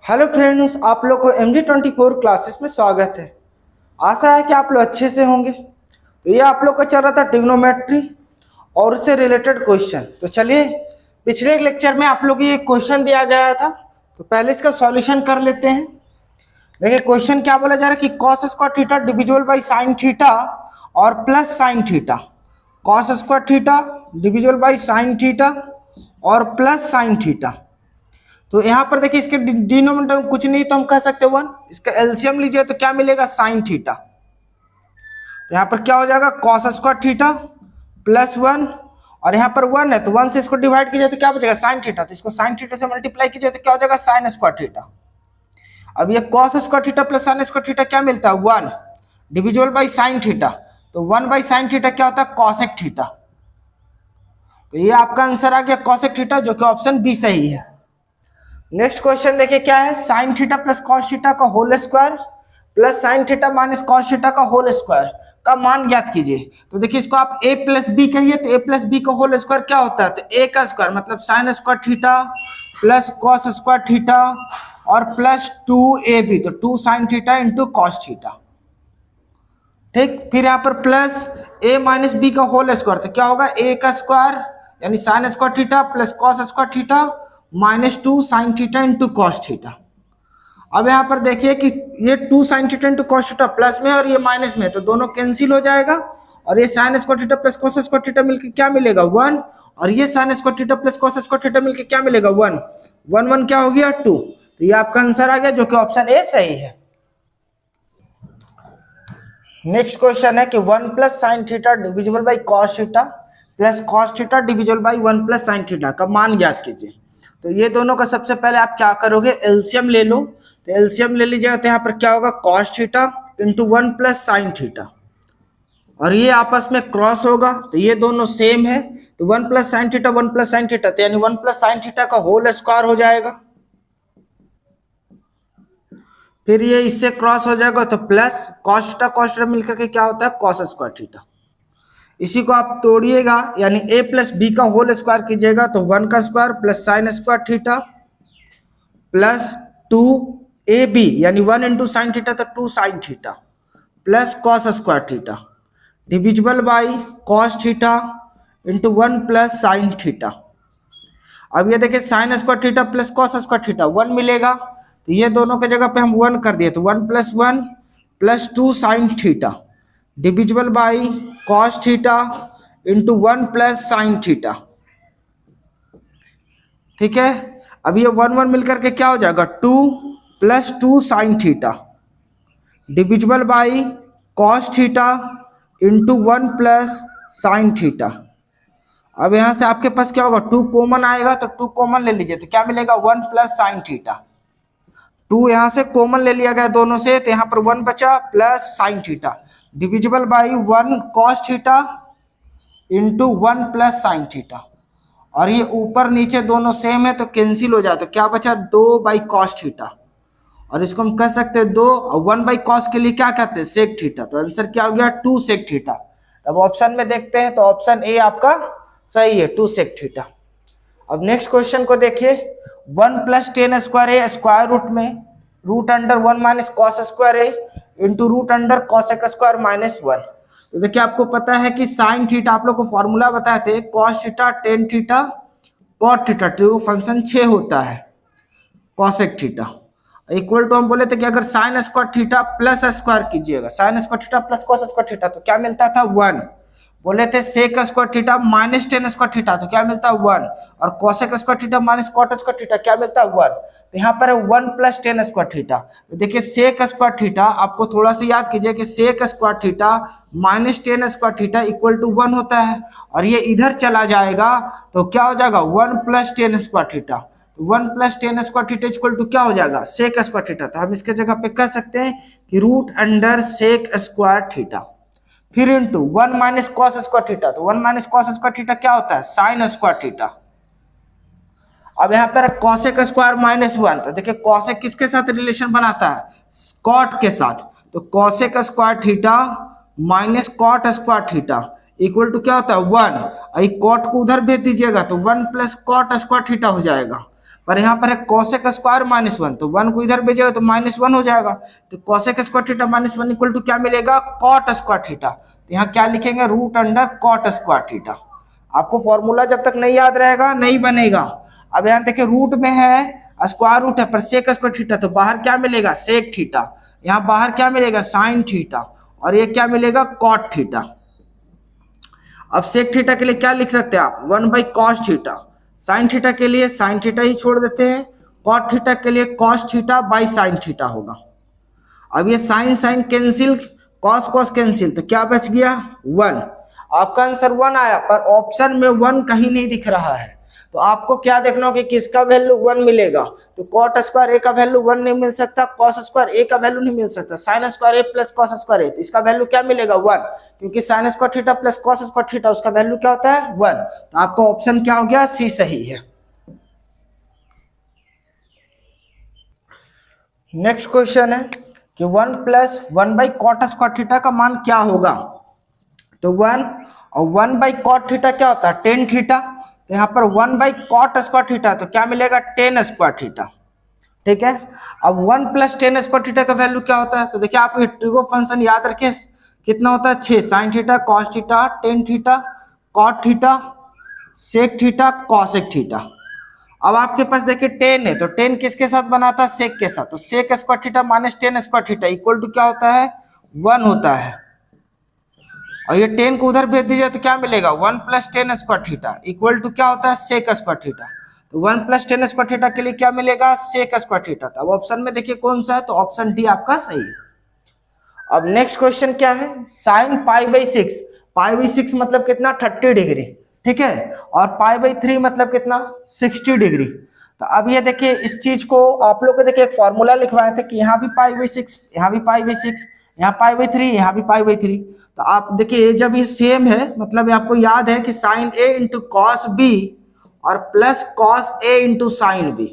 Hello friends, आप लोग को MG24 क्लासेस में स्वागत है। आशा है कि आप लोग अच्छे से होंगे। तो ये आप लोग का चल रहा था ट्रिग्नोमेट्री और उससे रिलेटेड क्वेश्चन। तो चलिए, पिछले लेक्चर में आप लोग को ये क्वेश्चन दिया गया था, तो पहले इसका सॉल्यूशन कर लेते हैं। देखिए क्वेश्चन क्या बोला जा रहा है कि cos square theta divisible by sine theta और plus sine theta. Cos square theta divisible by sine theta और प्लस साइन थीटा। तो यहाँ पर देखिए इसके डिनोमिनेटर में कुछ नहीं तो हम कह सकते 1। इसका एलसीएम लीजिए तो क्या मिलेगा, साइन थीटा। तो यहाँ पर क्या हो जाएगा, कॉस स्क्वायर थीटा प्लस 1, और यहाँ पर 1 है तो 1 से इसको डिवाइड कीजिए तो क्या बचेगा, साइन थीटा। तो इसको साइन थीटा से मल्टीप्लाई कीजिए तो क्या हो जाएगा, साइन स्क्वायर थीटा। अब ये cos square theta plus sine square theta क्या मिलता है, 1 डिविजिबल बाई साइन थीटा। तो 1 बाई साइन थीटा क्या होता है, कॉसेक थीटा। तो ये आपका आंसर आ गया कॉसेक थीटा, जो कि ऑप्शन बी सही है। नेक्स्ट क्वेश्चन देखिए क्या है, sine theta plus cos theta का whole square plus sine theta minus cos theta का होल स्क्वायर का मान ज्ञात कीजिए। तो देखिए इसको आप a प्लस बी कहिए, तो a प्लस बी का होल स्क्वायर क्या होता है, तो a का स्क्वायर मतलब sign square theta plus cos square theta और प्लस 2ab, तो 2 sine theta into cos theta. ठीक, फिर यहाँ पर प्लस a माइनस बी का होल स्क्वायर, तो क्या होगा, a का स्क्वायर यानी sign square theta plus cos square theta minus 2 sine theta into cos theta. अब यहाँ पर देखिए कि ये 2 sine theta into cos theta plus में है और ये माइनस में है, तो दोनों कैंसिल हो जाएगा। और ये sign square theta plus cos square theta मिलकर क्या मिलेगा, 1। और ये sign square theta plus cos square theta मिलकर क्या मिलेगा, 1 1 1 क्या हो गया, 2। तो ये आपका आंसर आ गया, जो कि ऑप्शन ए सही है। नेक्स्ट क्वेश्चन है कि 1 plus sine theta divisible by cos theta plus cos theta divisible by 1 plus sine theta का मान ज्ञात कीजिए। तो ये दोनों का सबसे पहले आप क्या करोगे, एलसीएम ले लो। तो एलसीएम ले लीजिएगा तो यहाँ पर क्या होगा, cos theta into 1 plus sine theta, और ये आपस में क्रॉस होगा तो ये दोनों सेम है। तो 1 plus sine theta 1 plus sine theta, तो यानी 1 प्लस साइन थीटा का होल स्क्वायर हो जाएगा। फिर ये इससे क्रॉस हो जाएगा तो प्लस कॉस थीटा मिलकर के क्या होता है, कॉस स्क्वायर थीटा। इसी को आप तोड़िएगा यानी a प्लस बी का होल स्क्वायर कीजिएगा तो 1 का square plus sine square theta plus 2ab यानी 1 इंटू साइन थीटा तो 2 sign theta plus cos square theta divisible by cos theta into 1 plus sine theta. अब ये देखिए sign square theta plus cos square theta 1 मिलेगा, तो ये दोनों के जगह पे हम 1 कर दिए तो 1 plus 2 sine theta divisible by cos theta into 1 plus sine theta. ठीक है, अब ये 1 1 मिलकर के क्या हो जाएगा, 2 plus 2 sine theta divisible by cos theta into 1 plus sine theta. अब यहां से आपके पास क्या होगा, 2 कॉमन आएगा तो 2 कॉमन ले लीजिए तो क्या मिलेगा, 1 प्लस साइन थीटा। 2 यहां से कॉमन ले लिया गया दोनों से, तो यहां पर 1 बचा plus sine theta divisible by 1 cos theta into 1 plus sine theta. और ये ऊपर नीचे दोनों सेम है तो कैंसिल हो जाए तो क्या बचा, 2 बाई कॉस थीटा। और इसको हम कह सकते हैं 2 और 1 बाई कॉस के लिए क्या कहते हैं, सेक थीटा। तो आंसर क्या हो गया, 2 सेक थीटा। अब ऑप्शन में देखते हैं तो ऑप्शन ए आपका सही है, 2 सेक थीटा। अब नेक्स्ट क्वेश्चन को देखिए, 1 plus tan square A square root में root under 1 minus cos square A into root under cosec square minus 1। तो देखिए आपको पता है कि साइन थीटा आप लोग को फॉर्मूला बताए थे, cos theta tan theta cot theta, तो फंक्शन 6 होता है कॉसेक थीटा इक्वल टू हम बोले थे कि अगर sine square theta plus square कीजिएगा, sine square theta plus cos square theta तो क्या मिलता था, 1। बोले थे sec square theta minus tan square theta तो क्या मिलता है, 1। और cosec square theta minus cot square theta क्या मिलता है, 1। तो यहाँ पर है 1 प्लस टेन स्क्वायर थीटा। तो देखिए सेक स्क्वायर थीटा आपको थोड़ा सा याद कीजिए कि sec square theta minus tan square theta equal to 1 होता है, और ये इधर चला जाएगा तो क्या हो जाएगा, 1 प्लस टेन स्क्वायर थीटा। तो 1 plus tan square theta equal to क्या हो जाएगा, सेक स्क्वायर थीटा। तो हम इसके जगह पे कह सकते हैं कि root under sec square theta फिर into 1 minus cos square theta. तो 1 माइनस कॉस स्क्वायर थीटा क्या होता है, साइन स्क्वायर थीटा। अब यहाँ पर कॉसेक स्क्वायर माइनस 1, तो देखिए कॉसेक किसके साथ रिलेशन बनाता है, कॉट के साथ। तो cosec square theta minus cot square theta equal to क्या होता है, 1। कॉट को उधर भेज दीजिएगा तो 1 प्लस कॉट स्क्वायर थीटा हो जाएगा। पर यहाँ पर है कोसेक स्क्वायर -1, तो 1 को इधर भेजेगा तो -1 हो जाएगा, तो cosec square theta -1 equal to क्या मिलेगा, कॉट स्क्वायर थीटा। तो यहाँ क्या लिखेंगे, root under cot square theta. आपको फॉर्मूला जब तक नहीं याद रहेगा नहीं बनेगा। अब यहाँ देखिए रूट में है, स्क्वायर रूट है, पर सेक स्क्वायर थीटा, तो बाहर क्या मिलेगा, सेक थीटा। यहाँ बाहर क्या मिलेगा, साइन थीटा, और ये क्या मिलेगा, कॉट थीटा। अब सेक थीटा के लिए क्या लिख सकते हैं आप, 1/cos थीटा। साइन थीटा के लिए साइन थीटा ही छोड़ देते हैं, कॉट थीटा के लिए cos theta by sine theta होगा। अब ये sine sine cancel, cos cos cancel, तो क्या बच गया, 1। आपका आंसर 1 आया, पर ऑप्शन में 1 कहीं नहीं दिख रहा है। तो आपको क्या देखना होगा कि किसका वैल्यू 1 मिलेगा। तो कॉट स्क्वायर ए का वैल्यू 1 नहीं मिल सकता, कॉस स्क्वायर ए का वैल्यू नहीं मिल सकता, साइन स्क्वायर ए प्लस कॉस स्क्वायर ए, तो इसका वैल्यू क्या मिलेगा, 1, क्योंकि sign square theta plus cos square theta उसका वैल्यू क्या होता है, 1। तो आपका ऑप्शन क्या हो गया, सी सही है। नेक्स्ट क्वेश्चन है कि 1 + 1/cot स्क्वायर थीटा का मान क्या होगा। तो 1 और 1/cot थीटा क्या होता है, tan थीटा। तो यहाँ पर 1/cot स्क्वायर थीटा, तो क्या मिलेगा, tan स्क्वायर थीटा। ठीक है, अब 1 + tan स्क्वायर थीटा का वैल्यू क्या होता है, तो देखिए आप ट्रिगो फंक्शन याद रखिए, कितना होता है, 6 sin theta, cos theta, tan theta, cot theta, sec theta, cosec theta. अब आपके पास देखिए tan है, तो tan किसके साथ बनाता है, sec के साथ, तो sec square theta minus tan square theta equal to क्या होता है, 1 होता है। और ये 10 को उधर भेज दीजिए तो क्या मिलेगा, 1 + tan square theta equal to क्या होता है, sec स्क्वायर थीटा। तो 1 + tan स्क्वायर थीटा के लिए क्या मिलेगा, sec स्क्वायर थीटा। अब ऑप्शन में देखिए कौन सा है, तो ऑप्शन डी आपका सही है। अब नेक्स्ट क्वेश्चन क्या है, sin π/6, π/6 मतलब कितना, 30 डिग्री, ठीक है, और π/3 मतलब कितना, 60 डिग्री। तो अब ये देखिए इस चीज को आप लोग को देखिए एक फॉर्मूला लिखवाए थे कि यहाँ भी π/6, यहाँ भी π/6, यहाँ π/3, यहाँ भी π/3। तो आप देखिए जब ये सेम है, मतलब आपको याद है कि sin A × cos B और plus cos A × sin B,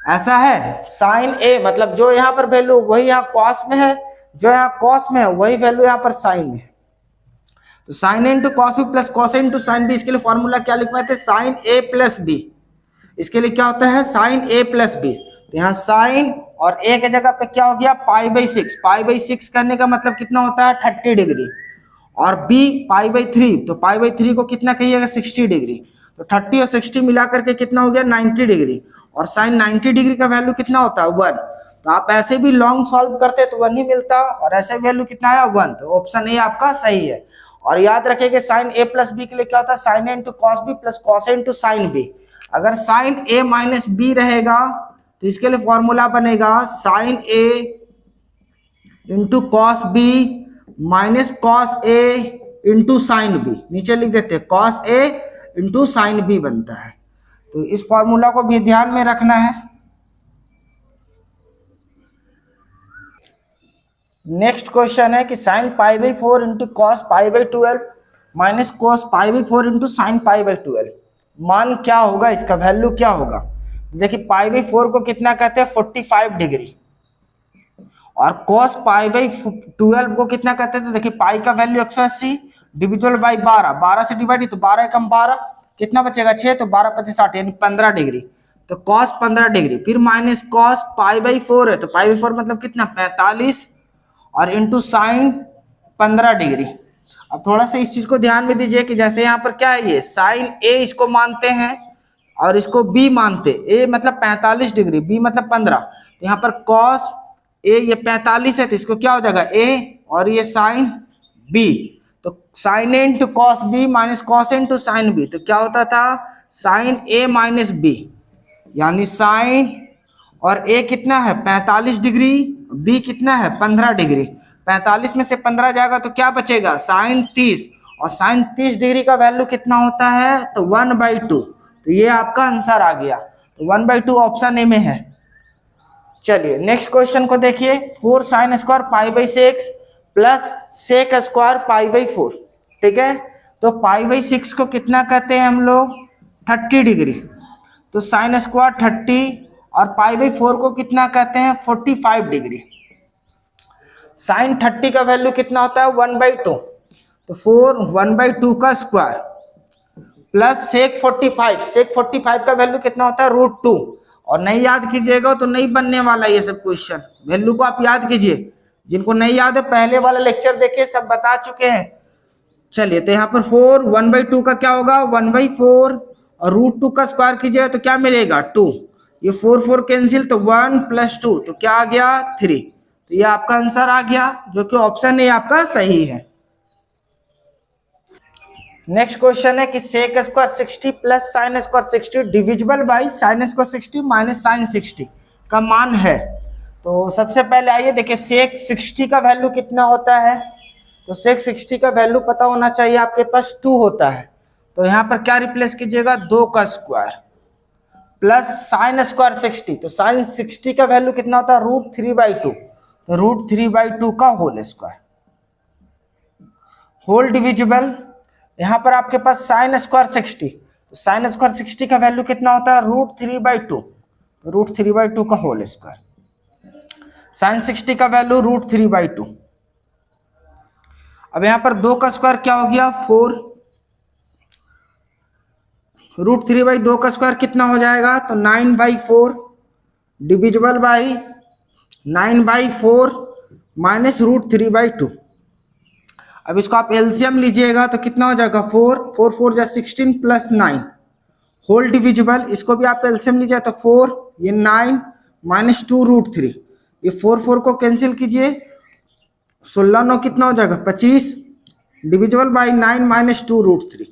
ऐसा है। sin A मतलब जो यहाँ पर वैल्यू वही यहाँ cos में है, जो यहाँ cos में है वही वैल्यू यहाँ पर sin में है। तो sin A × cos B plus cos A × sin B, इसके लिए फॉर्मूला क्या लिखवाए थे, sin A + B। इसके लिए क्या होता है, sin A + B। तो यहाँ sin और A के जगह पे क्या हो गया, π/6, π/6 करने का मतलब कितना होता है, 30 डिग्री, और B π/3, तो π/3 को कितना कहिएगा, 60 डिग्री। तो 30 और 60 मिला करके कितना हो गया, 90 डिग्री, और sin 90 डिग्री का वैल्यू कितना होता है, 1। तो आप ऐसे भी लॉन्ग सॉल्व करते तो 1 ही मिलता, और ऐसे वैल्यू कितना है, 1। तो ऑप्शन ए आपका सही है। और याद रखिए sin A + B के लिए क्या होता है, sin A × cos B plus cos A × sin B। अगर sin A - B रहेगा तो इसके लिए फॉर्मूला बनेगा sin A × cos B minus cos A × sin B। नीचे लिख देते हैं cos A × sin B बनता है। तो इस फॉर्मूला को भी ध्यान में रखना है। नेक्स्ट क्वेश्चन है कि sin π/4 × cos π/12 minus cos π/4 × sin π/12 मान क्या होगा, इसका वैल्यू क्या होगा। देखिए π/4 को कितना कहते हैं, 45 डिग्री, और cos π/12 को कितना कहते हैं, तो देखिए पाई का वैल्यू 180 डिविजिबल बाई 12, 12 से डिवाइड, तो 12 × 12 कितना बचेगा, 6, तो 12 × 25 60, यानी 15 डिग्री। तो cos 15 डिग्री, फिर माइनस cos π/4 है, तो π/4 मतलब कितना, 45, और इंटू साइन 15 डिग्री। अब थोड़ा सा इस चीज को ध्यान में दीजिए कि जैसे यहाँ पर क्या है, ये साइन A इसको मानते हैं और इसको B मानते, A मतलब 45 डिग्री, B मतलब 15। तो यहाँ पर cos A ये 45 है, तो इसको क्या हो जाएगा A, और ये साइन B, तो sine A × cos B minus cos A × sine B, तो क्या होता था, साइन A - B, यानी साइन, और A कितना है 45 डिग्री, B कितना है 15 डिग्री। 45 में से 15 जाएगा तो क्या बचेगा, साइन 30, और साइन 30 डिग्री का वैल्यू कितना होता है, तो 1/2। तो ये आपका आंसर आ गया, तो 1/2 ऑप्शन ए में है। चलिए नेक्स्ट क्वेश्चन को देखिए, 4 sin square π/6 plus sec square π/4, ठीक है। तो π/6 को कितना कहते हैं हम लोग, 30 डिग्री, तो साइन स्क्वायर 30, और π/4 को कितना कहते हैं, 45 डिग्री। साइन 30 का वैल्यू कितना होता है, 1/2, तो 4 1/2 का स्क्वायर प्लस सेक 45, सेक 45 का वैल्यू कितना होता है √2। और नहीं याद कीजिएगा तो नहीं बनने वाला ये सब क्वेश्चन, वैल्यू को आप याद कीजिए। जिनको नहीं याद है पहले वाला लेक्चर देखिए, सब बता चुके हैं। चलिए तो यहाँ पर 4 1/2 का क्या होगा 1/4 और √2 का स्क्वायर कीजिएगा तो क्या मिलेगा 2। ये 4 कैंसिल तो 1 + 2 तो क्या आ गया 3। तो ये आपका आंसर आ गया, जो कि ऑप्शन ए आपका सही है। नेक्स्ट क्वेश्चन है कि sec square 60 plus sine square 60 divisible by sine square 60 minus sine 60 का मान है। तो सबसे पहले आइए देखिए सेक 60 का वैल्यू कितना होता है। तो सेक 60 का वैल्यू पता होना चाहिए, आपके पास 2 होता है। तो यहाँ पर क्या रिप्लेस कीजिएगा 2 का स्क्वायर प्लस साइन स्क्वायर 60। तो साइन 60 का वैल्यू कितना होता है √3/2। तो √3/2 का होल स्क्वायर होल डिविजिबल। यहाँ पर आपके पास साइन स्क्वायर 60, तो साइन स्क्वायर 60 का वैल्यू कितना होता है √3/2। तो √3/2 का होल स्क्वायर, साइन 60 का वैल्यू √3/2। अब यहाँ पर 2 का स्क्वायर क्या हो गया 4, √3/2 का स्क्वायर कितना हो जाएगा तो 9/4 डिविजिबल बाई 9/4 माइनस √3/2। अब इसको आप एलसीएम लीजिएगा तो कितना हो जाएगा 4 4 जा 16 प्लस 9 होल डिविजिबल। इसको भी आप एलसीएम लीजिए तो 4 ये 9 माइनस 2 √3। ये 4 को कैंसिल कीजिए, 16 9 कितना हो जाएगा 25 डिविजिबल बाई 9 माइनस 2 √3।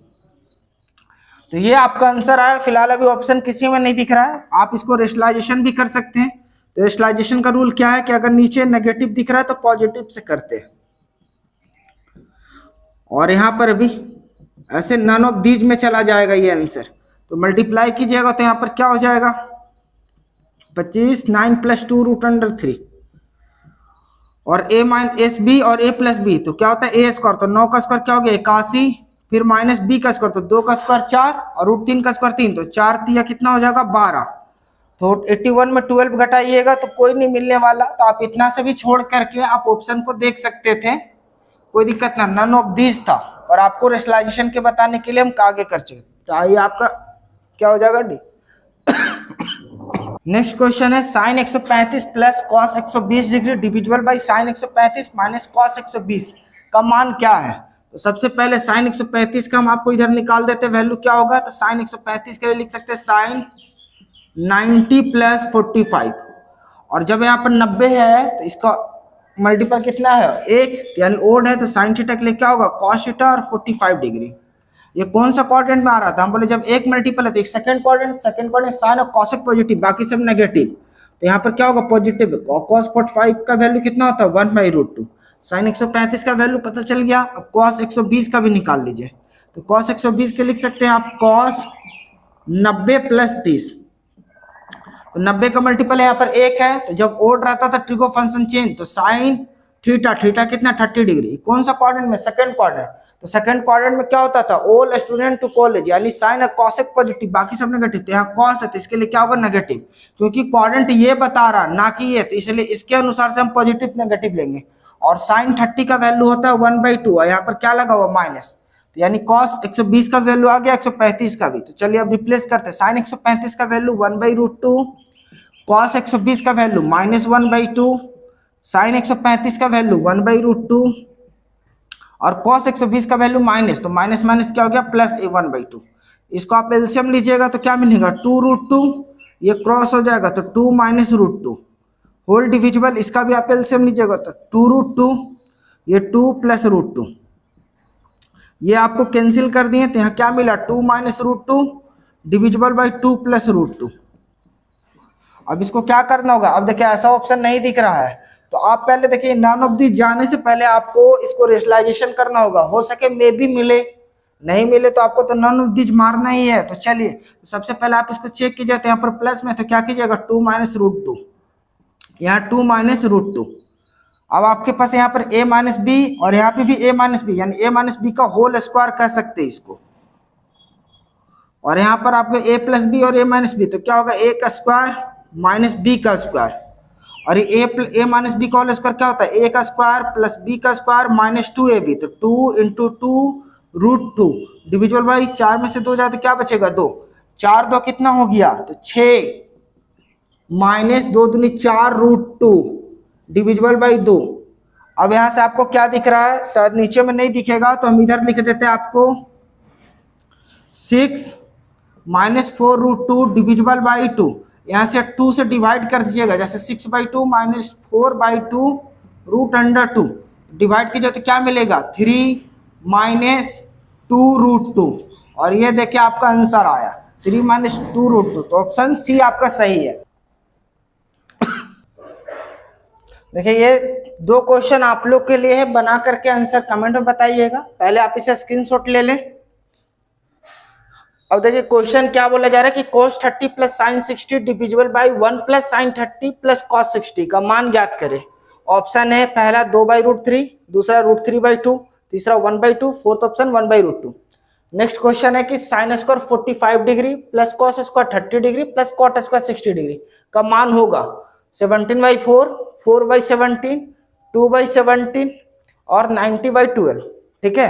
तो ये आपका आंसर आया। फिलहाल अभी ऑप्शन किसी में नहीं दिख रहा है, आप इसको रेशनलाइजेशन भी कर सकते हैं। तो रेशनलाइजेशन का रूल क्या है कि अगर नीचे नेगेटिव दिख रहा है तो पॉजिटिव से करते हैं। और यहाँ पर भी ऐसे नन ऑफ दीज में चला जाएगा ये आंसर। तो मल्टीप्लाई कीजिएगा तो यहाँ पर क्या हो जाएगा 25 9 + 2 √3 और a-b और a+b तो क्या होता है a स्क्वायर। तो 9 का स्क्वायर क्या हो गया 81, फिर माइनस b का स्क्वायर तो 2 का स्क्वायर 4 और √3 का स्क्वायर 3 तो 4 3 कितना हो जाएगा 12। तो 81 में 12 घटाइएगा तो कोई नहीं मिलने वाला। तो आप इतना से भी छोड़ करके आप ऑप्शन को देख सकते थे, कोई दिक्कत ना। नन ऑफ दीज था और आपको रेशनलाइजेशन के बताने के लिए हम आगे कर चुके। तो आइए आपका क्या हो जाएगा डी। नेक्स्ट क्वेश्चन है sine 135 plus cos 120 degree divisible by sine 135 minus cos 120 का मान क्या है। तो सबसे पहले साइन 135 का हम आपको इधर निकाल देते हैं, वैल्यू क्या होगा। तो साइन 135 के लिए लिख सकते हैं साइन 90 + 45 और जब यहाँ पर 90 है तो इसका मल्टीपल कितना है 1 यानी ओड है। तो साइन थीटा के लिए क्या होगा कॉस थीटा और 45 डिग्री। ये कौन सा क्वाड्रेंट में आ रहा था, हम बोले जब एक मल्टीपल है तो एक सेकंड क्वाड्रेंट साइन और कॉसेक पॉजिटिव बाकी सब नेगेटिव। तो यहाँ पर क्या होगा पॉजिटिव। कॉस 45 का वैल्यू कितना होता है 1/√2। साइन 135 का वैल्यू पता चल गया। अब कॉस 120 का भी निकाल लीजिए। तो कॉस 120 के लिख सकते हैं आप कॉस 90 + 30। तो 90 का मल्टीपल यहाँ पर 1 है। तो जब ओड रहता था ट्रिगो फंक्शन चेंज तो साइन थीटा कितना 30 डिग्री। कौन सा क्वाड्रेंट में सेकंड क्वाड्रेंट। तो सेकंड क्वाड्रेंट में क्या होता था ऑल स्टूडेंट टू कॉलेज यानी साइन और कॉसेक पॉजिटिव बाकी सब नेगेटिव। तो यहाँ कॉस है तो इसके लिए क्या होगा नेगेटिव, क्योंकि क्वाड्रेंट ये बता रहा ना कि ये, तो इसलिए इसके अनुसार से हम पॉजिटिव नेगेटिव लेंगे। और साइन 30 का वैल्यू होता है 1/2 और यहाँ पर क्या लगा हुआ माइनस। तो यानी कॉस 120 का वैल्यू आ गया 135 का भी। तो चलिए अब रिप्लेस करते हैं। साइन 135 का वैल्यू 1/√2, कॉस 120 का वैल्यू -1/2, साइन 135 का वैल्यू 1/√2 और कॉस 120 का वैल्यू माइनस। तो माइनस माइनस क्या हो गया प्लस a1/2। इसको आप एलसीएम लीजिएगा तो क्या मिलेगा 2√2, ये क्रॉस हो जाएगा तो 2 - √2 होल डिविजिबल। इसका भी आप एलसीएम लीजिएगा तो 2√2, ये 2 + √2 ये आपको कैंसिल कर दिए। तो यहाँ क्या मिला 2 - √2 डिविजिबल बाई 2 + √2। अब इसको क्या करना होगा। अब देखिए ऐसा ऑप्शन नहीं दिख रहा है तो आप पहले देखिए नन ऑफ दीज जाने से पहले आपको इसको रेशनलाइजेशन करना होगा। हो सके मे भी मिले, नहीं मिले तो आपको तो नन ऑफ दीज मारना ही है। तो चलिए तो सबसे पहले आप इसको चेक कीजिए। तो यहाँ पर प्लस में तो क्या कीजिएगा 2 - √2, यहाँ 2 - √2। अब आपके पास यहाँ पर a - b और यहाँ पे भी a - b यानी a - b का होल स्क्वायर कह सकते हैं इसको। और यहाँ पर आपको a + b और a - b तो क्या होगा a का स्क्वायर माइनस b का स्क्वायर। और ये a - b का होल स्क्वायर क्या होता है a का स्क्वायर + b का स्क्वायर -2ab। तो 2 × 2 √2 डिविजिबल बाई 4 में से 2 जाए तो क्या बचेगा 2, 4 2 कितना हो गया तो 6 माइनस 2 दूनी 4 √2 डिविजिबल बाई 2। अब यहां से आपको क्या दिख रहा है, शायद नीचे में नहीं दिखेगा तो हम इधर लिख देते हैं आपको 6 माइनस 4 √2 डिविजिबल बाई 2। यहाँ से 2 से डिवाइड कर दीजिएगा, जैसे 6/2 माइनस 4/2 √2 डिवाइड कीजिए तो क्या मिलेगा 3 माइनस 2 √2 और ये देखिए आपका आंसर आया 3 माइनस 2 √2। तो ऑप्शन सी आपका सही है। देखिए ये 2 क्वेश्चन आप लोग के लिए है, बना करके आंसर कमेंट में बताइएगा। पहले आप इसे स्क्रीनशॉट ले लें। अब देखिए क्वेश्चन क्या बोला जा रहा है कि cos 30 plus sign 60 divisible by 1 plus sign 30 plus cos 60 का मान ज्ञात करें। ऑप्शन है पहला 2/√3, दूसरा √3/2, तीसरा 1/2, फोर्थ ऑप्शन 1/√2। नेक्स्ट क्वेश्चन है कि sine square 45 degree plus cos square 30 degree plus cot square 60 degree का मान होगा 17/4, 4/17, 2/17 और 90/12। ठीक है,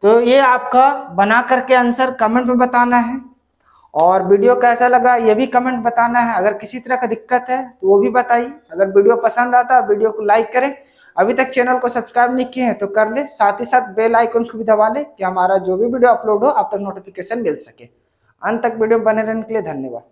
तो ये आपका बना करके आंसर कमेंट में बताना है और वीडियो कैसा लगा ये भी कमेंट बताना है। अगर किसी तरह का दिक्कत है तो वो भी बताइए। अगर वीडियो पसंद आता है वीडियो को लाइक करें, अभी तक चैनल को सब्सक्राइब नहीं किए हैं तो कर ले, साथ ही साथ बेल आइकन को भी दबा ले कि हमारा जो भी वीडियो अपलोड हो आप तक नोटिफिकेशन मिल सके। अंत तक वीडियो बने रहने के लिए धन्यवाद।